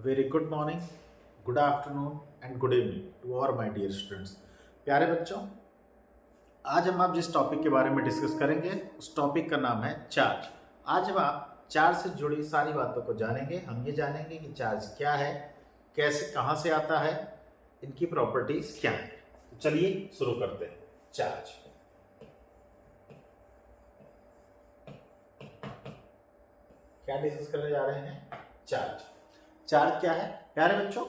Very good morning, good afternoon and good evening to all my dear students. प्यारे बच्चों, आज हम आप जिस टॉपिक के बारे में डिस्कस करेंगे उस टॉपिक का नाम है चार्ज। आज हम आप चार्ज से जुड़ी सारी बातों को जानेंगे। हम ये जानेंगे कि चार्ज क्या है, कैसे, कहाँ से आता है, इनकी प्रॉपर्टीज क्या है। तो चलिए शुरू करते हैं। चार्ज क्या डिस्कस करने जा रहे हैं? चार्ज। चार्ज क्या है प्यारे बच्चों?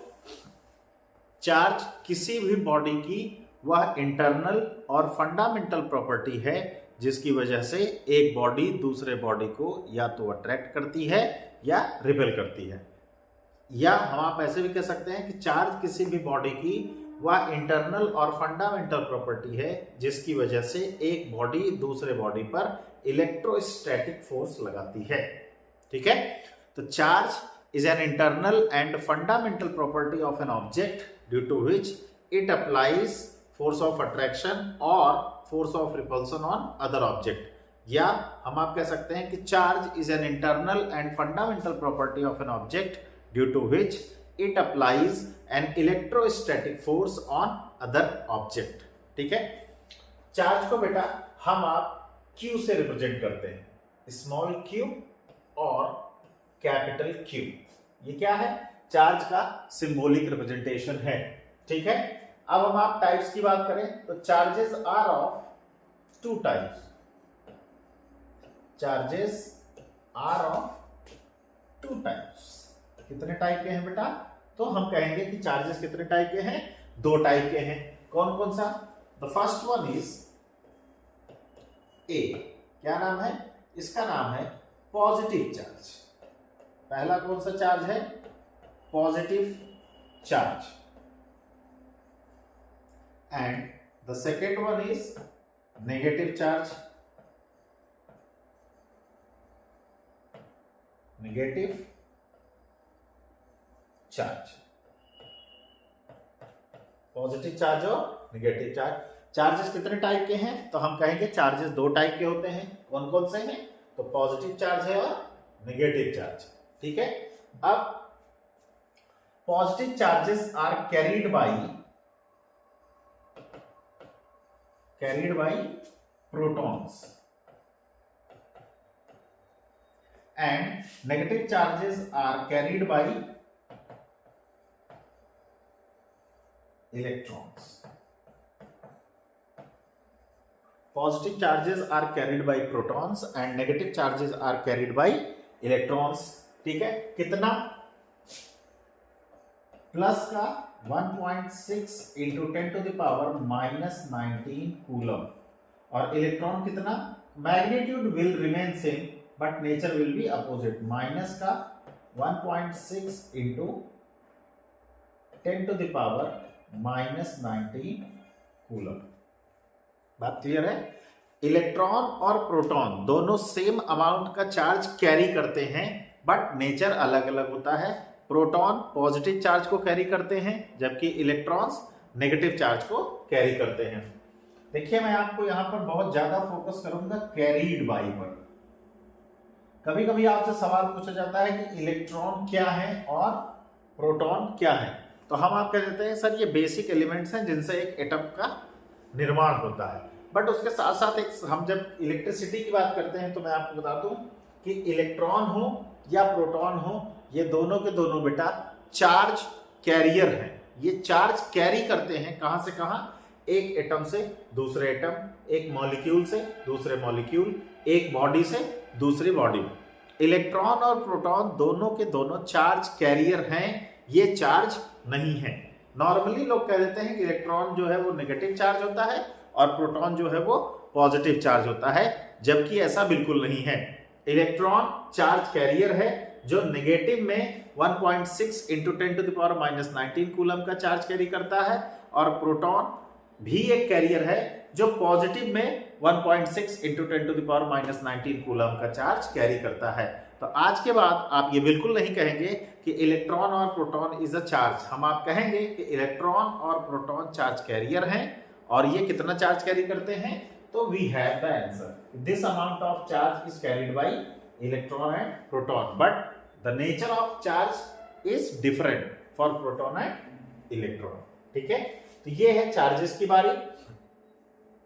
चार्ज किसी भी बॉडी की वह इंटरनल और फंडामेंटल प्रॉपर्टी है जिसकी वजह से एक बॉडी दूसरे बॉडी को या तो अट्रैक्ट करती है या रिपेल करती है। या हम आप ऐसे भी कह सकते हैं कि चार्ज किसी भी बॉडी की वह इंटरनल और फंडामेंटल प्रॉपर्टी है जिसकी वजह से एक बॉडी दूसरे बॉडी पर इलेक्ट्रोस्टैटिक फोर्स लगाती है। ठीक है, तो charge is an internal and fundamental property of an object due to which it applies force of attraction or force of repulsion on other object। या हम आप कह सकते हैं कि charge is an internal and fundamental property of an object due to which it applies an electrostatic force on other object। ठीक है, charge को बेटा हम आप Q से रिप्रेजेंट करते हैं, स्मॉल q और कैपिटल Q। ये क्या है? चार्ज का सिंबॉलिक रिप्रेजेंटेशन है। ठीक है, अब हम आप टाइप्स की बात करें तो charges are of two types. Charges are of two types. कितने टाइप के हैं बेटा? तो हम कहेंगे कि चार्जेस कितने टाइप के हैं? दो टाइप के हैं। कौन कौन सा? The first one is a. क्या नाम है इसका? नाम है पॉजिटिव चार्ज। पहला कौन सा चार्ज है? Positive charge. And the second one is negative charge. Negative charge, positive charge और नेगेटिव चार्ज। चार्जेस कितने टाइप के हैं? तो हम कहेंगे चार्जेस दो टाइप के होते हैं। कौन कौन से हैं? तो पॉजिटिव चार्ज है और नेगेटिव चार्ज। ठीक है, अब positive charges are carried by protons and negative charges are carried by electrons. Positive charges are carried by protons and negative charges are carried by electrons. ठीक है, कितना? प्लस का 1.6 into 10 to the power -19 coulomb. और electron कितना? Magnitude will remain same but nature will be opposite. Minus का 1.6 into 10 to the power -19 coulomb. बात clear है? Electron और प्रोटॉन दोनों सेम अमाउंट का चार्ज कैरी करते हैं बट नेचर अलग अलग होता है। प्रोटॉन पॉजिटिव चार्ज को कैरी करते हैं जबकि इलेक्ट्रॉन्स नेगेटिव चार्ज को कैरी करते हैं। देखिए, मैं आपको यहां पर बहुत ज्यादा फोकस करूंगा कैरीड बाई पर। कभी कभी आपसे सवाल पूछा जाता है कि इलेक्ट्रॉन क्या है और प्रोटॉन क्या है। तो हम आप कह देते हैं सर ये बेसिक एलिमेंट्स हैं जिनसे एक एटम का निर्माण होता है। बट उसके साथ साथ एक हम जब इलेक्ट्रिसिटी की बात करते हैं तो मैं आपको बता दूं कि इलेक्ट्रॉन हो या प्रोटॉन हो, ये दोनों के दोनों बेटा चार्ज कैरियर हैं। ये चार्ज कैरी करते हैं कहां से कहां? एक एटम से दूसरे एटम, एक मॉलिक्यूल से दूसरे मॉलिक्यूल, एक बॉडी से दूसरी बॉडी में। इलेक्ट्रॉन और प्रोटॉन दोनों के दोनों चार्ज कैरियर हैं, ये चार्ज नहीं है। नॉर्मली लोग कह देते हैं कि इलेक्ट्रॉन जो है वो नेगेटिव चार्ज होता है और प्रोटॉन जो है वो पॉजिटिव चार्ज होता है, जबकि ऐसा बिल्कुल नहीं है। इलेक्ट्रॉन चार्ज कैरियर है जो नेगेटिव में 1.6 into 10 to the power -19 coulomb का चार्ज कैरी करता है, और प्रोटॉन भी एक कैरियर है जो पॉजिटिव में 1.6 into 10 to the power -19 coulomb का चार्ज कैरी करता है। तो आज के बाद आप ये बिल्कुल नहीं कहेंगे कि इलेक्ट्रॉन और प्रोटॉन इज अ चार्ज। हम आप कहेंगे कि इलेक्ट्रॉन और प्रोटॉन चार्ज कैरियर हैं और ये कितना चार्ज कैरी करते हैं? तो we have the answer, this amount of charge is carried by electron and proton, but the nature of charge is different for proton and electron. ठीक है, तो ये है चार्जेस की बारी।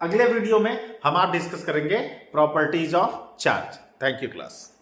अगले वीडियो में हम आप डिस्कस करेंगे properties of charge. Thank you class.